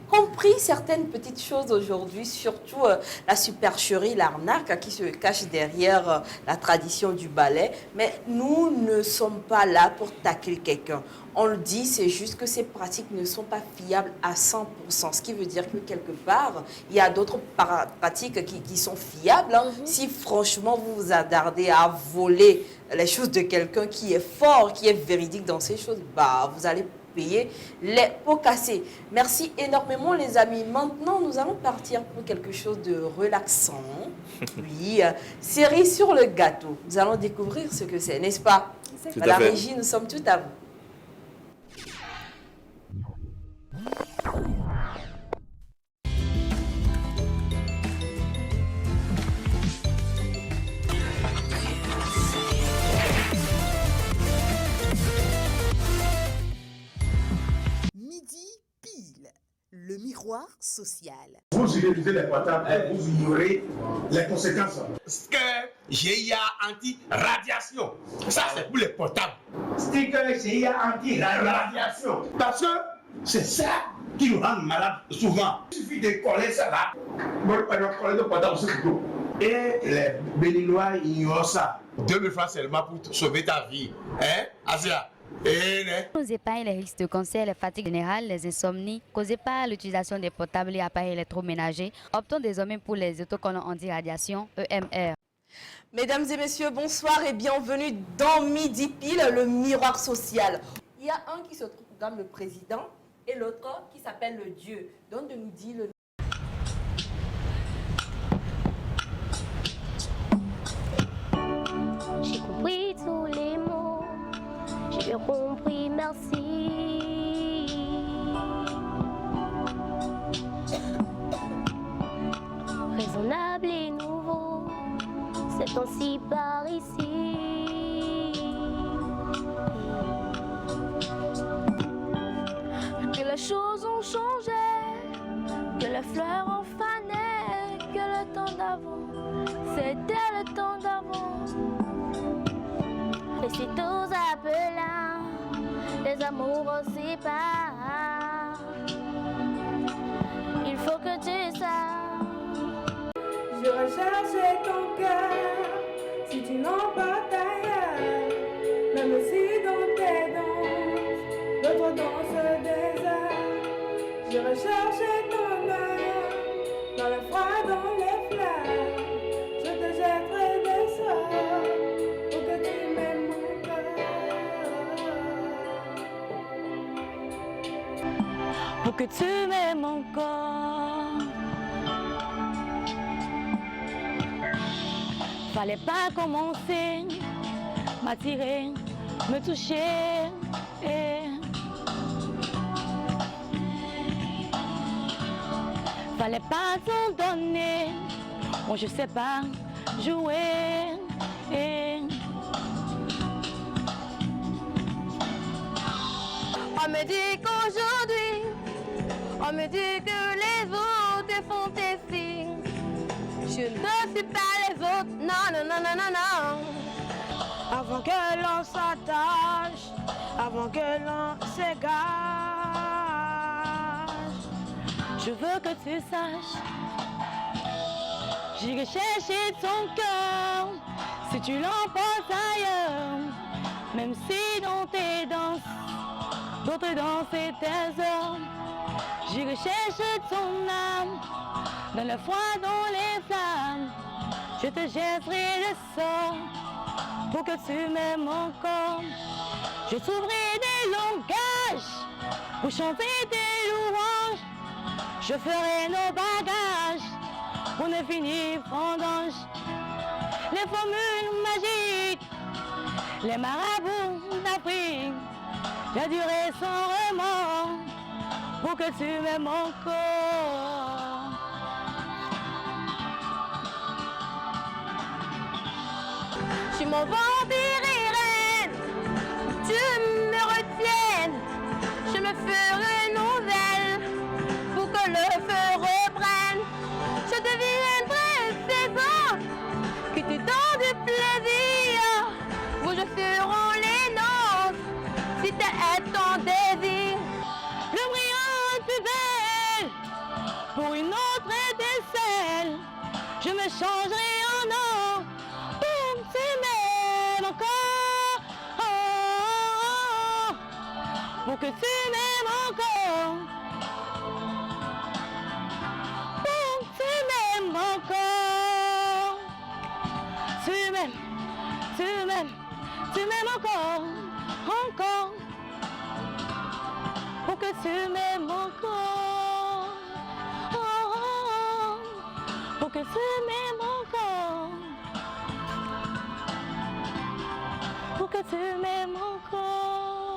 compris certaines petites choses aujourd'hui, surtout la supercherie, l'arnaque qui se cache derrière la tradition du ballet. Mais nous ne sommes pas là pour tacler quelqu'un. On le dit, c'est juste que ces pratiques ne sont pas fiables à 100%. Ce qui veut dire que quelque part, il y a d'autres pratiques qui sont fiables. Hein. Si franchement vous vous attardez à voler les choses de quelqu'un qui est fort, qui est véridique dans ces choses, vous allez payer les pots cassés. Merci énormément les amis. Maintenant, nous allons partir pour quelque chose de relaxant. Oui, série sur le gâteau. Nous allons découvrir ce que c'est, n'est-ce pas? À la régie, nous sommes tout à vous. sociale. Vous utilisez les portables et vous ignorez les conséquences. Sticker GIA anti-radiation. Ça, c'est pour les portables. Sticker GIA anti-radiation. Parce que c'est ça qui nous rend malades souvent. Il suffit de coller ça là. Bon, on coller le portable sur le dos. Et les Béninois ignorent ça. 2000 francs seulement pour sauver ta vie. Hein, Asia? Nous épargne les risques de cancer, les fatigues générales, les insomnies causées par l'utilisation des portables et appareils électroménagers. Optons désormais pour les autocollants anti-radiation, EMR. Mesdames et messieurs, bonsoir et bienvenue dans Midi Pile, le miroir social. Il y a un qui se trouve le président et l'autre qui s'appelle le Dieu. Donc de nous dire le J'ai compris tous les mots, j'ai bien compris, merci. Raisonnable et nouveau, c'est ainsi par ici. Que les choses ont changé, que les fleurs ont fané, que le temps d'avant, c'était le temps d'avant. Et si tous appelants, les amours séparent. Il faut que tu saches. Je recherche ton cœur, si tu n'emportes ailleurs, même si dans tes danses, d'autres dansent des heures. Je recherche ton âme, dans le froid, dans les fleurs, je te jetterai des sorts, pour que tu m'aimes mon cœur. Pour que tu m'aimes encore. Fallait pas commencer, m'attirer, me toucher. Fallait pas t'en donner, bon je sais pas jouer. On me dit qu'aujourd'hui, on me dit que les autres font tes filles. Je ne suis pas les autres, non, non, non, non, non, non. Avant que l'on s'attache, avant que l'on s'égare, Je veux que tu saches, j'irai chercher ton cœur si tu l'emportes ailleurs. Même si dans tes danses, d'autres danses et tes heures, j'irai chercher ton âme dans le froid, dans les flammes. Je te jetterai le sort pour que tu m'aimes encore. Je trouverai des langages pour chanter tes louanges. Je ferai nos bagages pour ne finir vendange. Les formules magiques, les marabouts d'Afrique, la durée sans remords pour que tu m'aimes encore. Je suis mon vampire reine, tu me retiennes, je me ferai nouvelle pour que le feu reprenne. Je deviendrai saison, que tu donnes du plaisir, où je ferai les noces, si t'es ton désir. Le brillant plus belle, pour une autre étincelle, je me changerai en or, pour que tu m'aimes encore, pour que tu m'aimes encore, pour que tu m'aimes encore, tu m'aimes, tu m'aimes, tu m'aimes encore, encore. Pour que tu m'aimes encore, pour que tu m'aimes encore, pour que tu m'aimes encore.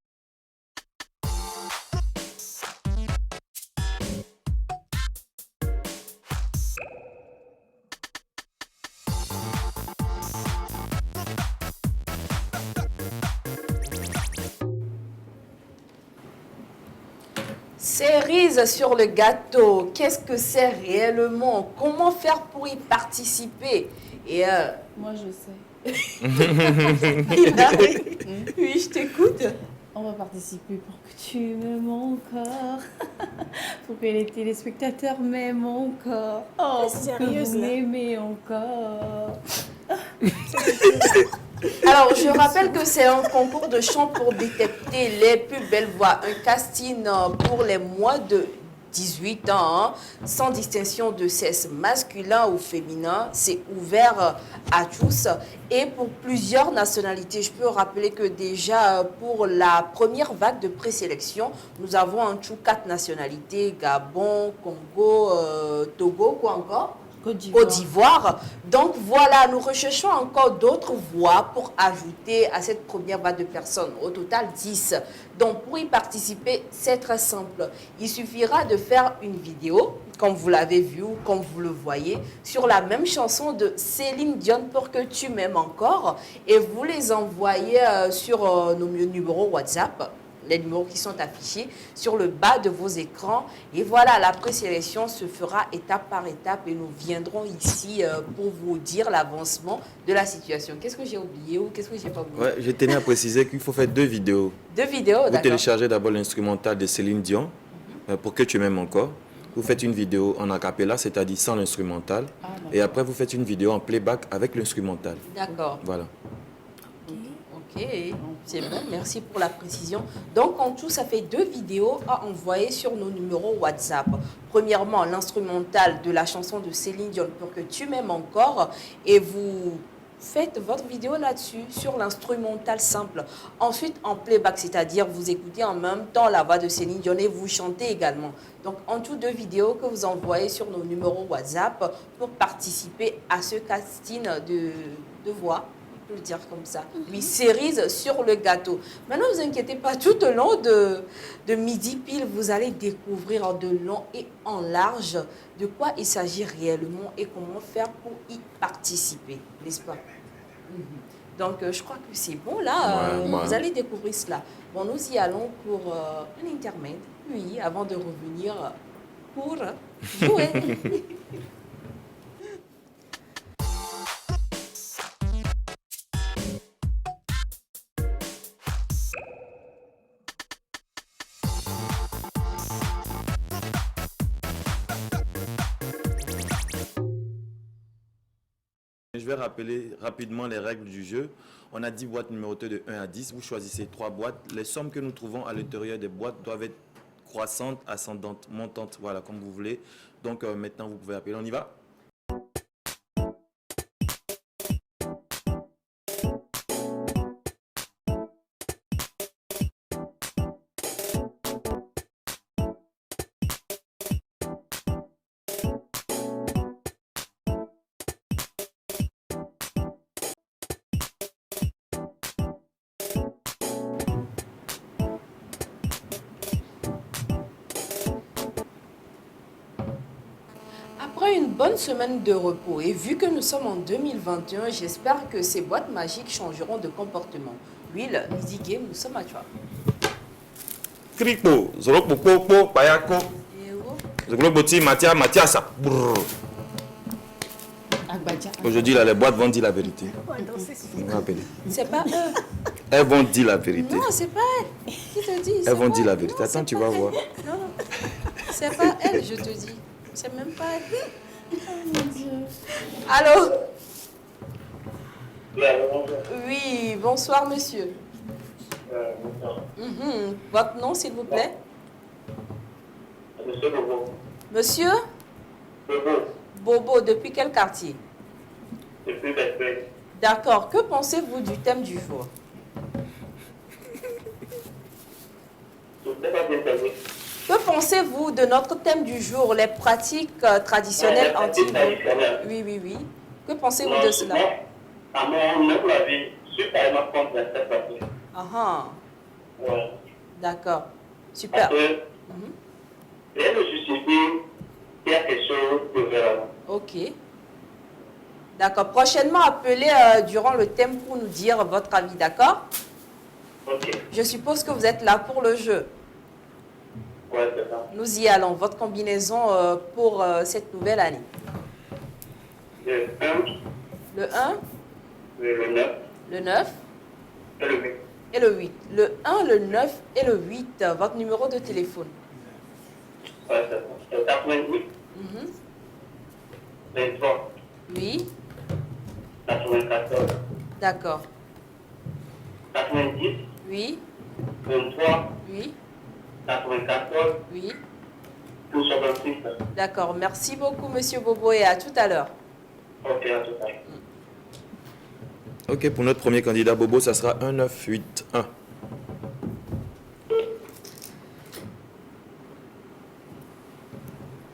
Cerise sur le gâteau, qu'est-ce que c'est réellement? Comment faire pour y participer? Et Moi, je sais. Oui, je t'écoute. On va participer pour que tu m'aimes encore. Pour que les téléspectateurs m'aiment encore. Oh, T'es sérieuse, vous là? m'aimez encore. Alors, je rappelle que c'est un concours de chant pour détecter les plus belles voix. Un casting pour les moins de 18 ans, sans distinction de sexe masculin ou féminin. C'est ouvert à tous et pour plusieurs nationalités. Je peux rappeler que déjà pour la première vague de présélection, nous avons en tout 4 nationalités: Gabon, Congo, Togo, quoi encore? Côte d'Ivoire. Donc voilà, nous recherchons encore d'autres voix pour ajouter à cette première vague de personnes. Au total, 10. Donc pour y participer, c'est très simple. Il suffira de faire une vidéo, comme vous l'avez vu ou comme vous le voyez, sur la même chanson de Céline Dion, Pour que tu m'aimes encore. Et vous les envoyez sur nos numéros WhatsApp, les numéros qui sont affichés sur le bas de vos écrans. Et voilà, la présélection se fera étape par étape et nous viendrons ici pour vous dire l'avancement de la situation. Qu'est-ce que j'ai oublié ou qu'est-ce que j'ai pas oublié? Ouais, je tenais à préciser qu'il faut faire 2 vidéos. 2 vidéos, Vous d'accord. téléchargez d'abord l'instrumental de Céline Dion, Pour que tu m'aimes encore. Vous faites une vidéo en a cappella, c'est-à-dire sans l'instrumental. Et après, vous faites une vidéo en playback avec l'instrumental. D'accord. Voilà. Ok, c'est bon, merci pour la précision. Donc en tout, ça fait 2 vidéos à envoyer sur nos numéros WhatsApp. Premièrement, l'instrumental de la chanson de Céline Dion, Pour que tu m'aimes encore, et vous faites votre vidéo là-dessus, sur l'instrumental simple. Ensuite, en playback, c'est-à-dire vous écoutez en même temps la voix de Céline Dion et vous chantez également. Donc en tout, 2 vidéos que vous envoyez sur nos numéros WhatsApp pour participer à ce casting de voix. Je peux le dire comme ça. Oui, cerise sur le gâteau. Maintenant, ne vous inquiétez pas, tout au long de Midi Pile, vous allez découvrir de long et en large de quoi il s'agit réellement et comment faire pour y participer, n'est-ce pas? Donc, je crois que c'est bon, là, vous allez découvrir cela. Bon, nous y allons pour un intermède, oui, avant de revenir pour jouer. Je vais rappeler rapidement les règles du jeu. On a 10 boîtes numérotées de 1 à 10. Vous choisissez 3 boîtes. Les sommes que nous trouvons à l'intérieur des boîtes doivent être croissantes, ascendantes, montantes, voilà, comme vous voulez. Donc maintenant, vous pouvez appeler. On y va? Après une bonne semaine de repos et vu que nous sommes en 2021, j'espère que ces boîtes magiques changeront de comportement. Will, Midi Game, nous sommes à toi. Kripo, Zoropopo, Payako, Zogoloboti, Matiasa. Aujourd'hui, là, les boîtes vont dire la vérité. On va appeler. C'est pas eux. Elles vont dire la vérité. Non, c'est pas elles. Qui te dit? Elles vont dire la vérité. Attends, tu vas voir. Non, non. C'est pas elle, je te dis. C'est même pas elle. Oh mon Dieu. Allô? Oui, bonsoir, monsieur. Votre nom, s'il vous plaît? Monsieur Bobo. Monsieur? Bobo. Bobo, depuis quel quartier? Depuis Bethlehem. D'accord. Que pensez-vous du thème du jour? Je ne sais pas bien savoir. Que pensez-vous de notre thème du jour, les pratiques traditionnelles anti-vols? Oui, oui, oui. Que pensez-vous de cela? À mon avis, je suis carrément contre cette pratique. Ah ah. Ouais. D'accord. Super. Parce que rien ne justifie qu'il y a quelque chose de vrai. Ok. D'accord. Prochainement, appelez durant le thème pour nous dire votre avis, d'accord? Ok. Je suppose que vous êtes là pour le jeu. Ouais, c'est ça. Nous y allons. Votre combinaison pour cette nouvelle année. Le 1, Le 1, le 9 le 9 et le 8. et le 8. Le 1, le 9 et le 8. Votre numéro de téléphone. Ouais, c'est ça. C'est 88, Mhm. 23, Oui, 94, d'accord. 90, Oui, 23, oui, 94, oui. 66. D'accord. Merci beaucoup, Monsieur Bobo, et à tout à l'heure. Ok, à tout à l'heure. Ok, pour notre premier candidat Bobo, ça sera 1981.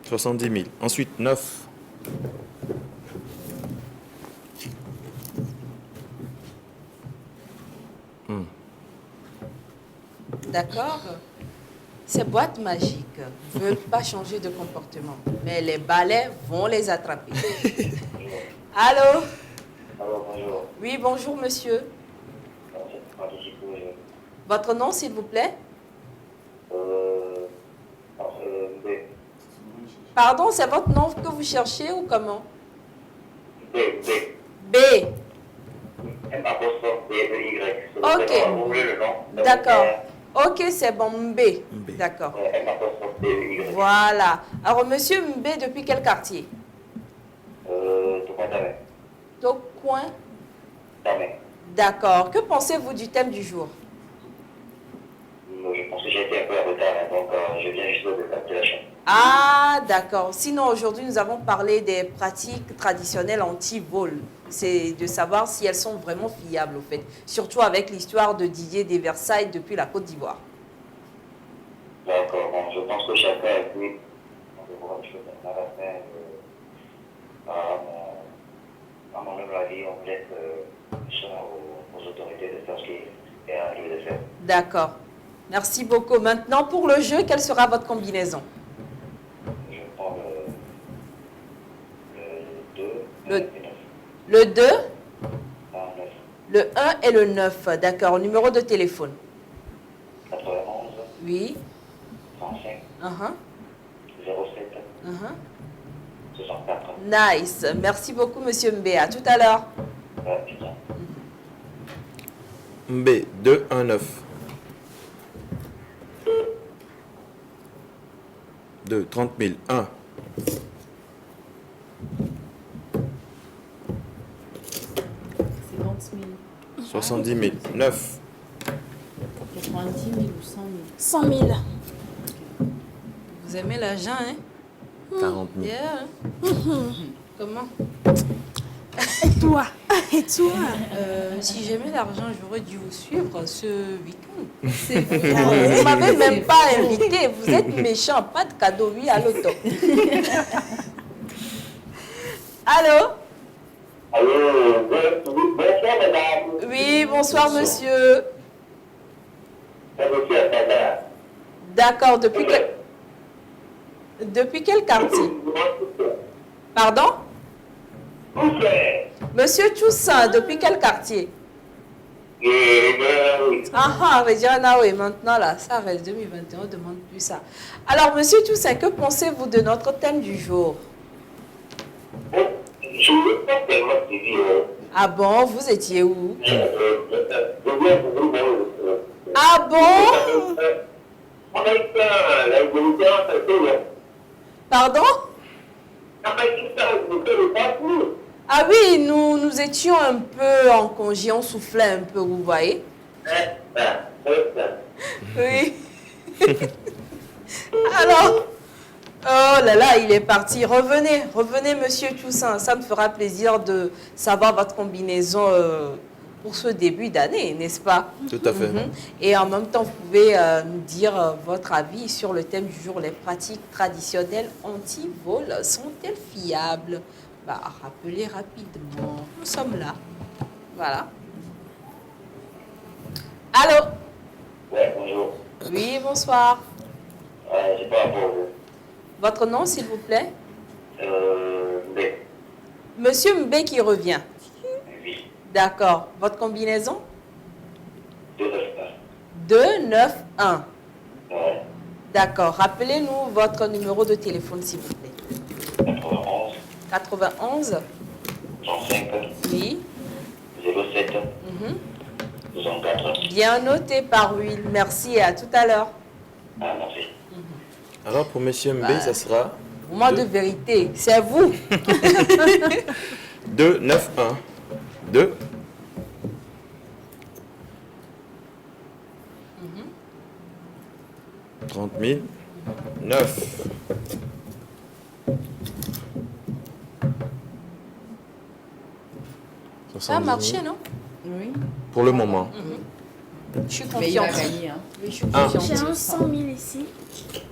« 70 000. Ensuite, 9. D'accord. Ces boîtes magiques ne veulent pas changer de comportement, mais les balais vont les attraper. Allô? Alors, bonjour. Oui, bonjour, monsieur. Participer, Votre nom, s'il vous plaît? B. Pardon, c'est votre nom que vous cherchez ou comment? B. B. M apostrophe B, E, Y. Ok. Vous voulez le nom? D'accord. Ok, c'est bon, Mbé. D'accord. M apostrophe B, E, Y. Voilà. Alors, monsieur Mbé, depuis quel quartier? Tout compte avec. Tocoin. Jamais. D'accord. Que pensez-vous du thème du jour? Je pense que j'ai été un peu en retard, hein, donc je viens juste de capter la chaîne. Ah, d'accord. Sinon, aujourd'hui, nous avons parlé des pratiques traditionnelles anti-vol. C'est de savoir si elles sont vraiment fiables, au fait. Surtout avec l'histoire de Didier des Versailles depuis la Côte d'Ivoire. D'accord. Bon, je pense que chacun a pu. On peut voir les choses à la fin. À mon humble avis, on laisse ça aux autorités de faire ce qui est à lieu de faire. D'accord. Merci beaucoup. Maintenant, pour le jeu, quelle sera votre combinaison? Je prends le 2, Le 2, 9. le 1 et le 9. D'accord. Numéro de téléphone? 91, Oui. 35, Uh-huh. 07, Uh-huh. 64. Nice. Merci beaucoup, monsieur Mbé. À tout à l'heure. B, 219. 2, 30 000. 1. 70 000. 9. 90 000 ou 100 000? 100 000. Vous aimez l'argent, hein? 40 000. Yeah. Comment? Et toi? Et toi? Si j'aimais l'argent, j'aurais dû vous suivre ce week-end. C'est Vous m'avez même pas invité. Vous êtes méchant. Pas de cadeau. Oui, à l'auto. Allô? Allô, bonsoir madame. Oui, bonsoir monsieur. C'est monsieur Atala. D'accord. Depuis quel quartier? Pardon? Monsieur Toussaint, depuis quel quartier? Ah, Regina, oui, maintenant là, ça reste 2021, on ne demande plus ça. Alors, monsieur Toussaint, que pensez-vous de notre thème du jour? Je ne veux pas tellement suivi. Ah bon, vous étiez où? Ah bon? Pardon? Ah oui, nous étions un peu en congé, on soufflait un peu, vous voyez? Oui. Alors, oh là là, il est parti. Revenez, revenez, monsieur Toussaint. Ça me fera plaisir de savoir votre combinaison pour ce début d'année, n'est-ce pas? Tout à fait. Et en même temps, vous pouvez nous dire votre avis sur le thème du jour. Les pratiques traditionnelles anti-vol sont-elles fiables? Bah, rappelez rapidement. Nous sommes là. Voilà. Allô? Ouais, bonjour. Oui, bonsoir. J'ai pas rapport. Votre nom, s'il vous plaît? Mbé. Monsieur Mbé qui revient. Oui. D'accord. Votre combinaison? 291. 291. Ouais. D'accord. Rappelez-nous votre numéro de téléphone, s'il vous plaît. 91 91 35 Oui. 07 64. Bien noté par Will. Merci et à tout à l'heure. Ah, merci. Alors pour Monsieur Mbé, ça sera Moment de vérité, c'est vous. 2 9 1 2 30 000 9. Ça a marché, non? Oui. Pour le moment. Je suis Mais il va confiante. gagner. Hein. Oui, je suis Ah. confiante. J'ai un 100 000 ici.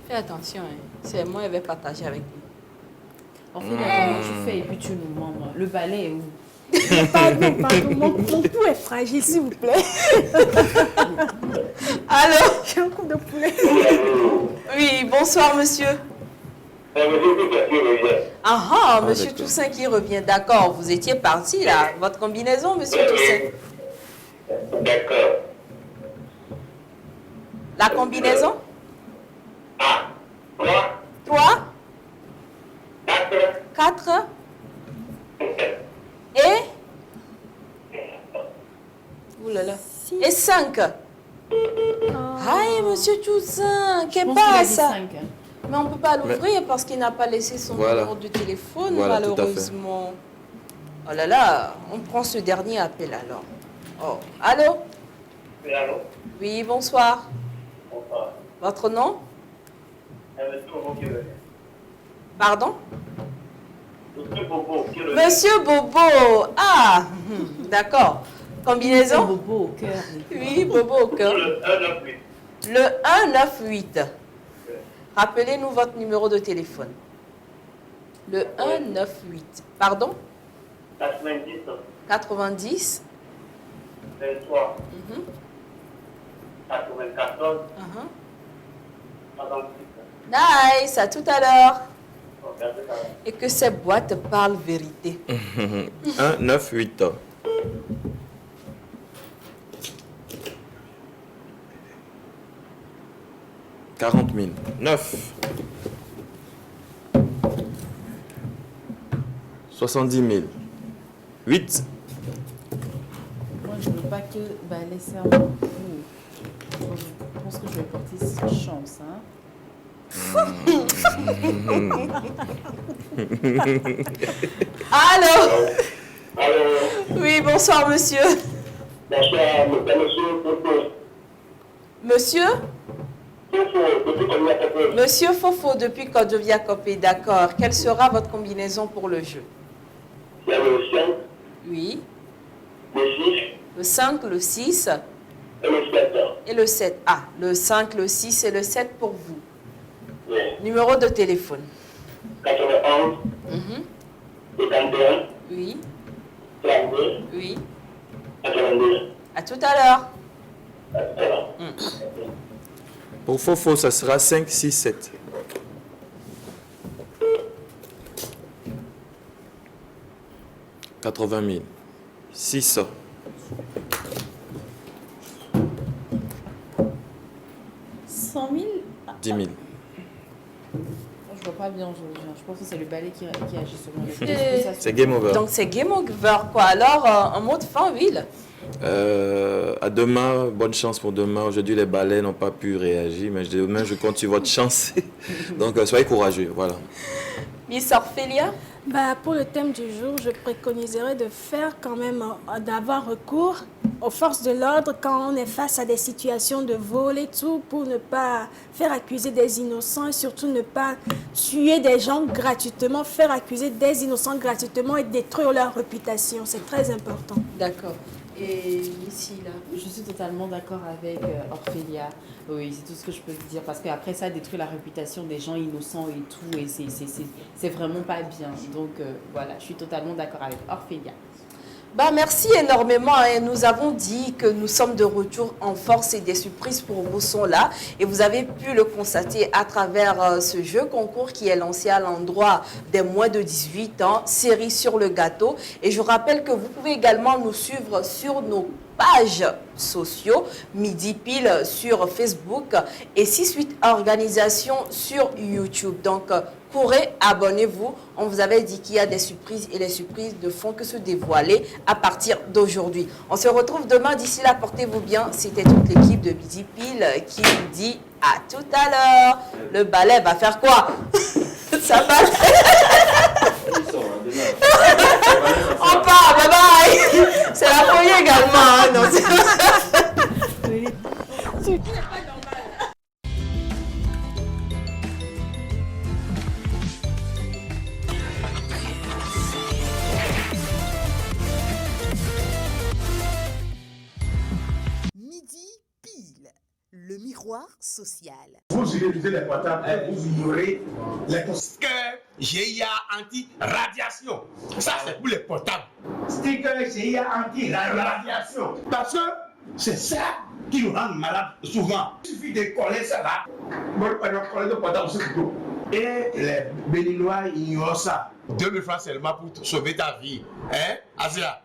Fais attention, hein. C'est moi qui vais partager avec lui. En fait, comment tu fais et puis tu nous mens. Le balai est où? Pardon, mon pouls est fragile, s'il vous plaît. Allô? J'ai un coup de poulet. Oui, bonsoir, monsieur. Ah, monsieur d'accord. Toussaint qui revient. D'accord, vous étiez parti là. Votre combinaison, monsieur Toussaint? D'accord. La combinaison? 3 4 et ouh là là. Et 5. Aïe, monsieur Toussaint, qu'est-ce Je qui pense qu'il a dit passe? 5. Mais on ne peut pas l'ouvrir parce qu'il n'a pas laissé son Voilà. numéro de téléphone, Voilà, tout à fait. malheureusement. Oh là là, on prend ce dernier appel alors. Oh, allô? Oui, allô? Oui, bonsoir. Bonsoir. Votre nom? Monsieur Bobo qui revient. Pardon? Monsieur Bobo qui revient. Monsieur Bobo. Ah, d'accord. Combinaison? Bobo au cœur. Oui, Bobo au cœur. Le 198. Le 198. Rappelez-nous votre numéro de téléphone. Le 198. Pardon? 90. 90. 23. 94. 36. Nice, à tout à l'heure. Merci, ça va. Et que ces boîtes parlent vérité. 1 9 8. « 40 000. 9. 70 000. 8. Moi, je ne veux pas que balai serve mon coup. Je pense que je vais porter chance. Hein. Allô? Allô? Oui, bonsoir, monsieur. Bonsoir, monsieur Bobo. Monsieur? Fofo, depuis qu'on y a tapé. Monsieur Fofo, depuis Kodjovia Kopé, d'accord. Quelle sera votre combinaison pour le jeu? Il y a le 5, Oui. le 6 Le 5, le 6 et le 7. et le 7. Ah, le 5, le 6 et le 7 pour vous. Oui. Numéro de téléphone. 91, 51, Oui, 32, oui. 82. À tout à l'heure. À tout à l'heure. Pour Fofo, ça sera 5 6 7. « 80 000. 6. 100 000 10 000. Je vois pas bien, je pense que c'est le balai qui agit selon le C'est game over. Donc c'est game over quoi. Alors, un mot de fin, Will. À demain, bonne chance pour demain. Aujourd'hui, les balais n'ont pas pu réagir, mais demain, je compte sur votre chance. Donc, soyez courageux, voilà. Miss Orphelia? Bah, pour le thème du jour, je préconiserais de faire quand même, d'avoir recours aux forces de l'ordre quand on est face à des situations de vol et tout, pour ne pas faire accuser des innocents et surtout ne pas tuer des gens gratuitement, faire accuser des innocents gratuitement et détruire leur réputation. C'est très important. D'accord. Et ici, là? Je suis totalement d'accord avec Orphelia. Oui, c'est tout ce que je peux te dire. Parce qu'après, ça détruit la réputation des gens innocents et tout. Et c'est vraiment pas bien. Donc, voilà, je suis totalement d'accord avec Orphelia. Bah, merci énormément. Hein. Nous avons dit que nous sommes de retour en force et des surprises pour vous sont là. Et vous avez pu le constater à travers ce jeu concours qui est lancé à l'endroit des moins de 18 ans, série sur le gâteau. Et je rappelle que vous pouvez également nous suivre sur nos pages sociaux, Midi Pile sur Facebook et 6-8 organisations sur YouTube. Donc, courez, abonnez-vous. On vous avait dit qu'il y a des surprises et les surprises ne font que se dévoiler à partir d'aujourd'hui. On se retrouve demain. D'ici là, portez-vous bien. C'était toute l'équipe de Midi Pile qui vous dit à tout à l'heure. Le ballet va faire quoi? Ça va. On part, bye bye. C'est la folie également. Hein, non, Midi Pile, le miroir social. Vous utilisez les portables et vous ignorez les stickers GIA anti-radiation. Ça, c'est pour les portables. stickers GIA anti-radiation. Parce que c'est ça qui nous rend malades souvent. Il suffit de coller ça là. Bon, on coller de portable sur tout. Et les Béninois ignorent ça. 2000 francs seulement pour sauver ta vie. Hein, Asia?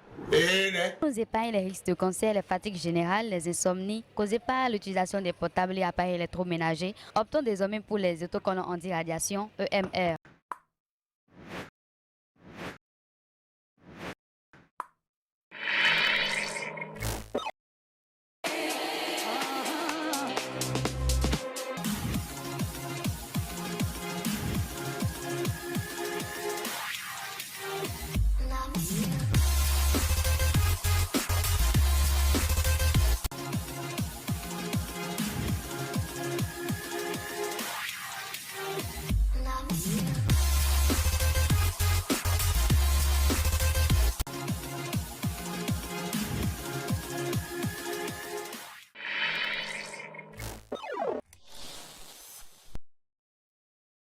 Nous épargne les risques de cancer, les fatigues générales, les insomnies causées par l'utilisation des portables et appareils électroménagers. Optons désormais pour les autocollants anti-radiation EMR.